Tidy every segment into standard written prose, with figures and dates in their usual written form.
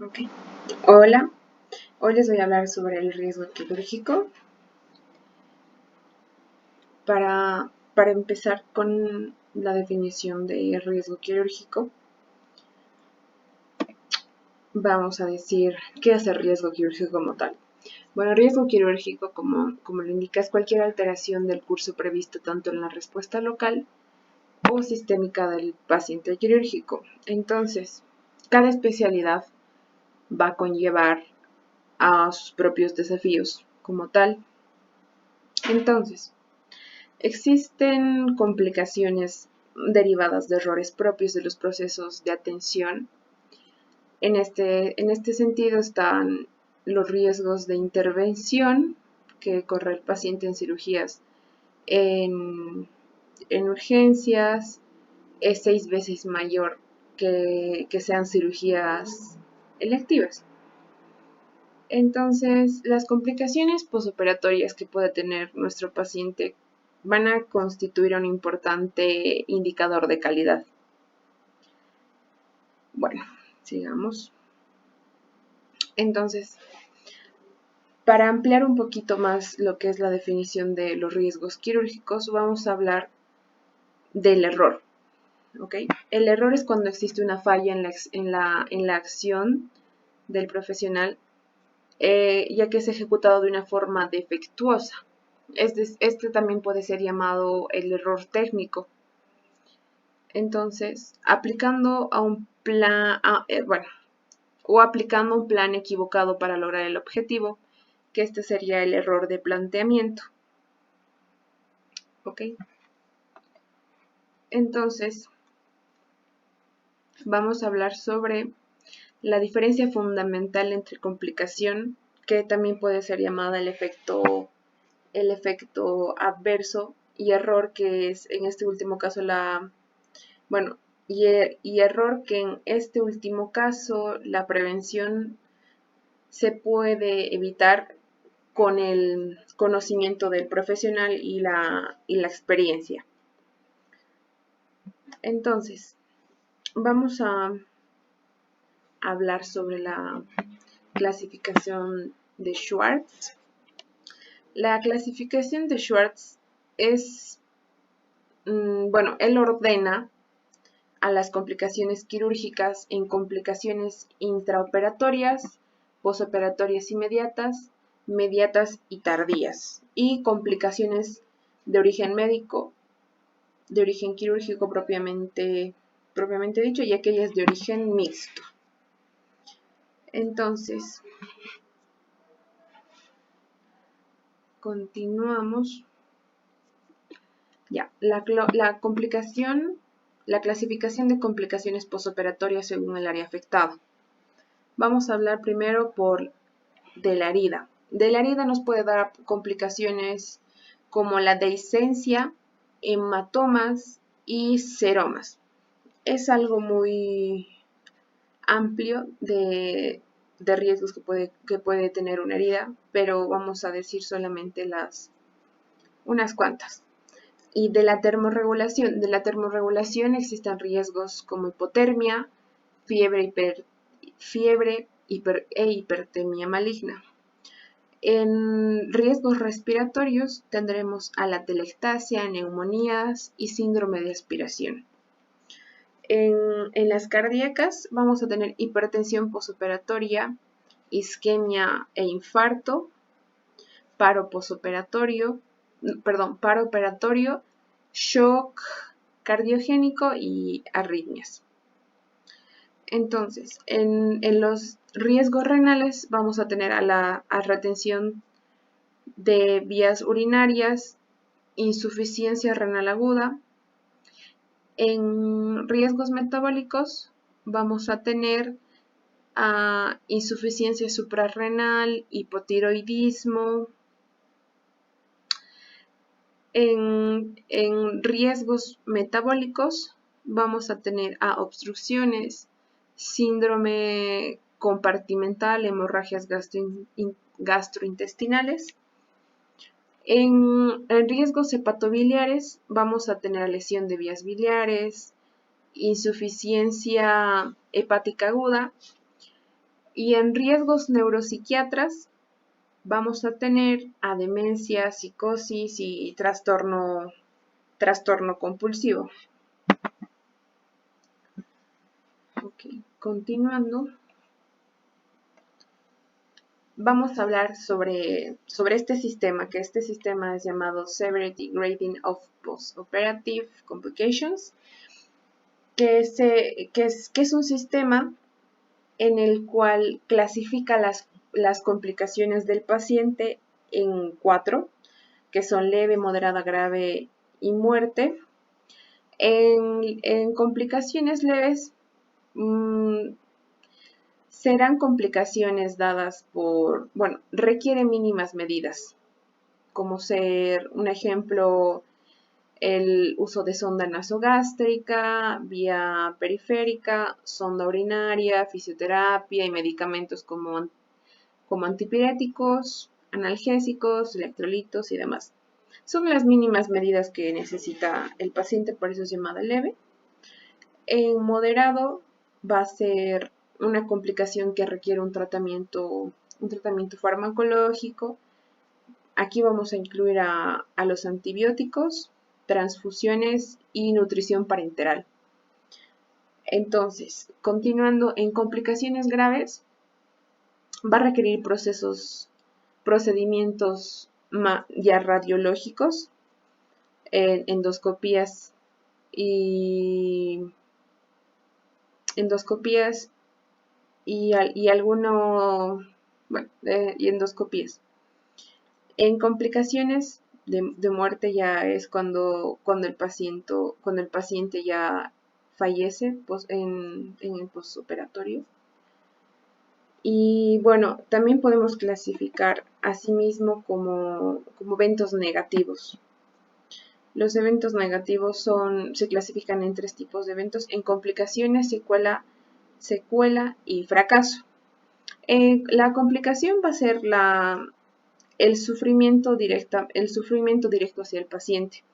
Ok. Hola, hoy les voy a hablar sobre el riesgo quirúrgico. Para empezar con la definición de riesgo quirúrgico, vamos a decir qué es el riesgo quirúrgico como tal. Bueno, el riesgo quirúrgico, como lo indica, es cualquier alteración del curso previsto tanto en la respuesta local o sistémica del paciente quirúrgico. Entonces, cada especialidad va a conllevar a sus propios desafíos como tal. Entonces, existen complicaciones derivadas de errores propios de los procesos de atención. En este sentido están los riesgos de intervención que corre el paciente en cirugías en, en urgencias, es 6 veces mayor que sean cirugías electivas. Entonces, las complicaciones posoperatorias que puede tener nuestro paciente van a constituir un importante indicador de calidad. Bueno, sigamos. Entonces, para ampliar un poquito más lo que es la definición de los riesgos quirúrgicos, vamos a hablar del error. ¿Okay? El error es cuando existe una falla en la acción del profesional, ya que es ejecutado de una forma defectuosa. Este también puede ser llamado el error técnico. Entonces, aplicando a un plan, o aplicando un plan equivocado para lograr el objetivo, que este sería el error de planteamiento. ¿Ok? Entonces, vamos a hablar sobre la diferencia fundamental entre complicación, que también puede ser llamada el efecto adverso, y error, que es en este último caso y error, que en este último caso la prevención se puede evitar con el conocimiento del profesional y la experiencia. Entonces, vamos a hablar sobre la clasificación de Schwartz. La clasificación de Schwartz es, él ordena a las complicaciones quirúrgicas en complicaciones intraoperatorias, posoperatorias inmediatas, mediatas y tardías, y complicaciones de origen médico, de origen quirúrgico propiamente dicho, y aquellas de origen mixto. Entonces, continuamos. Ya, la clasificación de complicaciones posoperatorias según el área afectada. Vamos a hablar primero de la herida. De la herida nos puede dar complicaciones como la dehiscencia, hematomas y seromas. Es algo muy amplio de riesgos que puede tener una herida, pero vamos a decir solamente unas cuantas. Y de la termorregulación. De la termorregulación existen riesgos como hipotermia, fiebre e hipertemia maligna. En riesgos respiratorios tendremos a la atelectasia, neumonías y síndrome de aspiración. En las cardíacas vamos a tener hipertensión posoperatoria, isquemia e infarto, paro operatorio, shock cardiogénico y arritmias. Entonces, en los riesgos renales vamos a tener a retención de vías urinarias, insuficiencia renal aguda. En riesgos metabólicos vamos a tener insuficiencia suprarrenal, hipotiroidismo. En riesgos metabólicos vamos a tener obstrucciones, síndrome compartimental, hemorragias gastrointestinales. En riesgos hepatobiliares vamos a tener lesión de vías biliares, insuficiencia hepática aguda, Y en riesgos neuropsiquiatras vamos a tener a demencia, psicosis y trastorno compulsivo. Okay. Continuando, vamos a hablar sobre este sistema, que este sistema es llamado Severity Grading of Postoperative Complications, que es un sistema en el cual clasifica las complicaciones del paciente en 4, que son leve, moderada, grave y muerte. En complicaciones leves serán complicaciones dadas por, requiere mínimas medidas, como ser, un ejemplo, el uso de sonda nasogástrica, vía periférica, sonda urinaria, fisioterapia y medicamentos como antipiréticos, analgésicos, electrolitos y demás. Son las mínimas medidas que necesita el paciente, por eso es llamada leve. En moderado va a ser una complicación que requiere un tratamiento farmacológico. Aquí vamos a incluir a los antibióticos, transfusiones y nutrición parenteral. Entonces, continuando, en complicaciones graves va a requerir procedimientos ya radiológicos, endoscopías y endoscopías. En complicaciones de muerte ya es cuando el paciente ya fallece en el postoperatorio. Y bueno, también podemos clasificar asimismo como eventos negativos. Los eventos negativos se clasifican en 3 tipos de eventos: en complicaciones, secuela y fracaso. La complicación va a ser el sufrimiento directo hacia el paciente.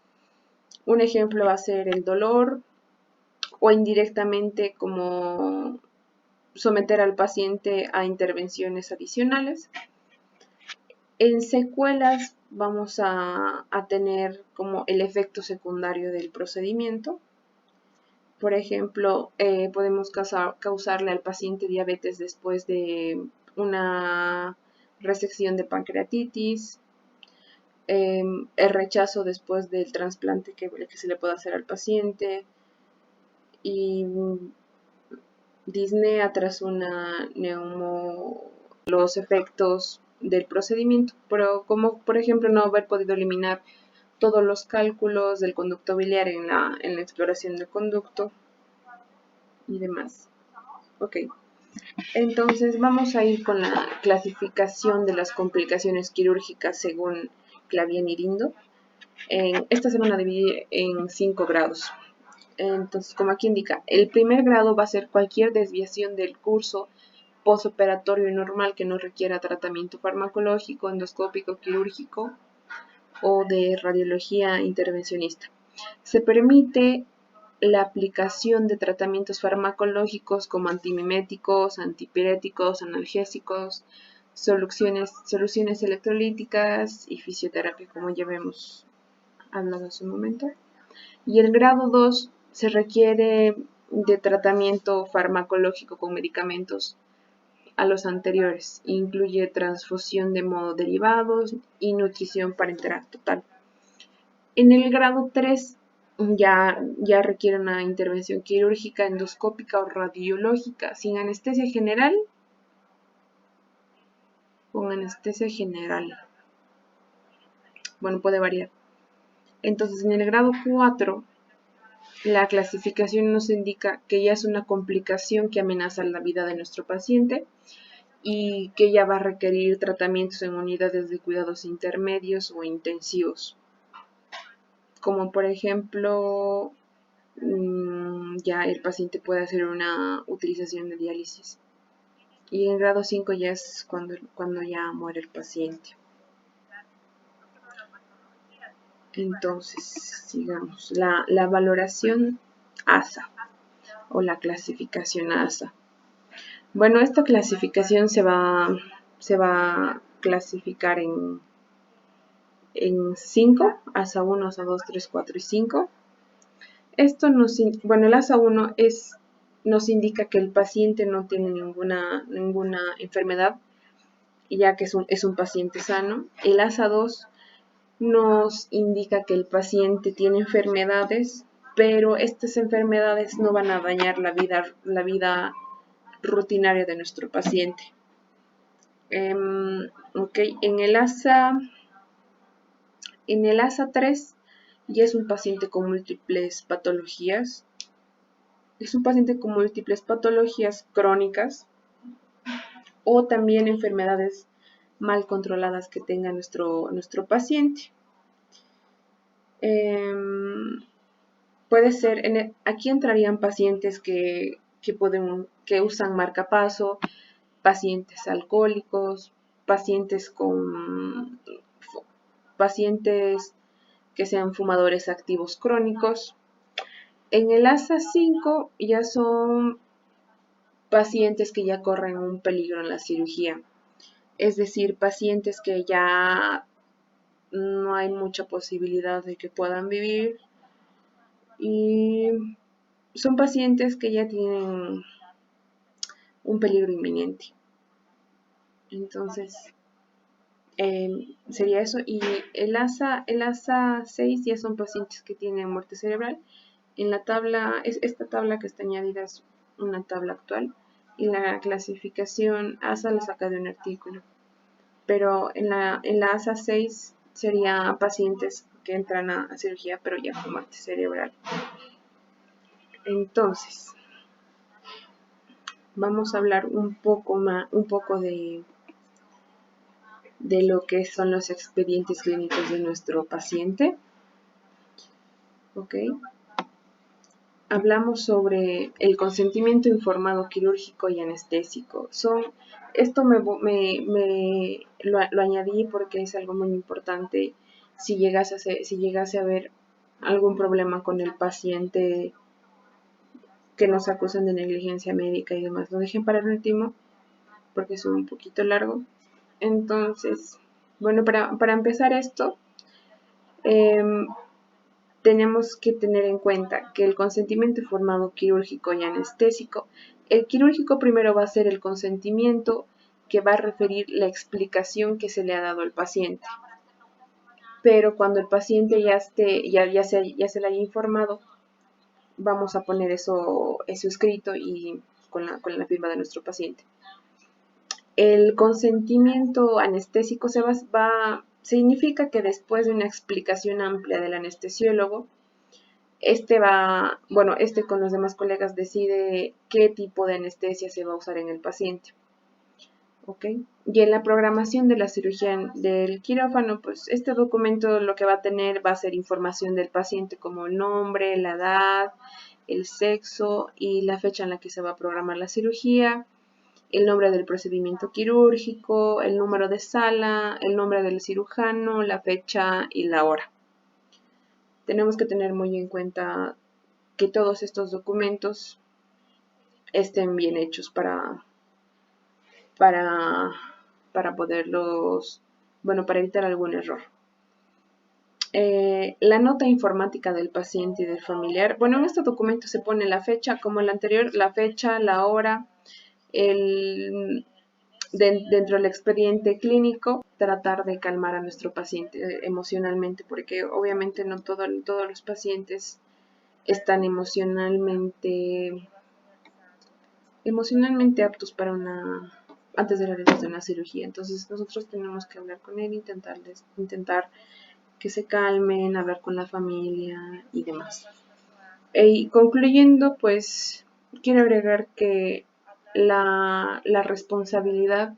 Un ejemplo va a ser el dolor, o indirectamente como someter al paciente a intervenciones adicionales. En secuelas vamos a tener como el efecto secundario del procedimiento. Por ejemplo, podemos causarle al paciente diabetes después de una resección de pancreatitis, el rechazo después del trasplante que se le puede hacer al paciente, y disnea tras una los efectos del procedimiento, pero como por ejemplo no haber podido eliminar todos los cálculos del conducto biliar en la exploración del conducto y demás. Ok, entonces vamos a ir con la clasificación de las complicaciones quirúrgicas según Clavien y Rindo. Estas se van a dividir en 5 grados. Entonces, como aquí indica, el primer grado va a ser cualquier desviación del curso postoperatorio normal que no requiera tratamiento farmacológico, endoscópico, quirúrgico o de radiología intervencionista. Se permite la aplicación de tratamientos farmacológicos como antimiméticos, antipiréticos, analgésicos, soluciones electrolíticas y fisioterapia, como ya hemos hablado hace un momento. Y el grado 2 se requiere de tratamiento farmacológico con medicamentos a los anteriores. Incluye transfusión de derivados y nutrición parenteral total. En el grado 3 ya requiere una intervención quirúrgica, endoscópica o radiológica sin anestesia general. Con anestesia general. Bueno, puede variar. Entonces, en el grado 4, la clasificación nos indica que ya es una complicación que amenaza la vida de nuestro paciente y que ya va a requerir tratamientos en unidades de cuidados intermedios o intensivos. Como por ejemplo, ya el paciente puede hacer una utilización de diálisis. Y en grado 5 ya es cuando ya muere el paciente. Entonces, sigamos. La valoración ASA o la clasificación ASA. Bueno, esta clasificación se va a clasificar en 5, ASA 1, ASA 2, 3, 4 y 5. Esto el ASA 1 nos indica que el paciente no tiene ninguna enfermedad, ya que es un paciente sano. El ASA 2 nos indica que el paciente tiene enfermedades, pero estas enfermedades no van a dañar la vida rutinaria de nuestro paciente. Okay. En el ASA 3 ya es un paciente con múltiples patologías. Es un paciente con múltiples patologías crónicas o también enfermedades mal controladas que tenga nuestro paciente. Puede ser, aquí entrarían pacientes que usan marcapaso, pacientes alcohólicos, pacientes que sean fumadores activos crónicos. En el ASA 5 ya son pacientes que ya corren un peligro en la cirugía, es decir, pacientes que ya no hay mucha posibilidad de que puedan vivir y son pacientes que ya tienen un peligro inminente. Entonces, sería eso. Y el ASA 6 ya son pacientes que tienen muerte cerebral. En la tabla, esta tabla que está añadida es una tabla actual y la clasificación ASA la saca de un artículo. Pero en la ASA 6 sería pacientes que entran a cirugía pero ya con muerte cerebral. Entonces, vamos a hablar un poco de lo que son los expedientes clínicos de nuestro paciente. Ok. Hablamos sobre el consentimiento informado quirúrgico y anestésico. Esto lo añadí porque es algo muy importante si llegase a haber algún problema con el paciente que nos acusan de negligencia médica y demás. Lo dejen para el último porque es un poquito largo. Entonces, bueno, para empezar esto, tenemos que tener en cuenta que el consentimiento informado quirúrgico y anestésico, el quirúrgico primero va a ser el consentimiento que va a referir la explicación que se le ha dado al paciente. Pero cuando el paciente ya se le haya informado, vamos a poner eso escrito y con la firma de nuestro paciente. El consentimiento anestésico significa que después de una explicación amplia del anestesiólogo, con los demás colegas decide qué tipo de anestesia se va a usar en el paciente. ¿Okay? Y en la programación de la cirugía del quirófano, pues este documento lo que va a tener va a ser información del paciente como el nombre, la edad, el sexo y la fecha en la que se va a programar la cirugía, el nombre del procedimiento quirúrgico, el número de sala, el nombre del cirujano, la fecha y la hora. Tenemos que tener muy en cuenta que todos estos documentos estén bien hechos para poderlos, para evitar algún error. La nota informática del paciente y del familiar. Bueno, en este documento se pone la fecha, como el anterior, la fecha, la hora, dentro del expediente clínico, tratar de calmar a nuestro paciente emocionalmente, porque obviamente no todos los pacientes están emocionalmente aptos para antes de realizar una cirugía. Entonces nosotros tenemos que hablar con él, intentar que se calmen, hablar con la familia y demás. Y concluyendo, pues quiero agregar que la responsabilidad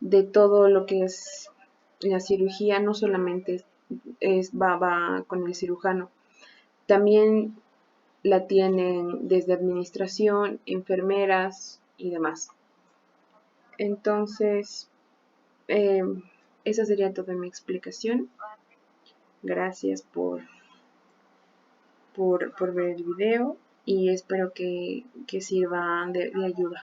de todo lo que es la cirugía no solamente va con el cirujano, también la tienen desde administración, enfermeras y demás. Entonces, esa sería toda mi explicación. Gracias por ver el video y espero que sirva de ayuda.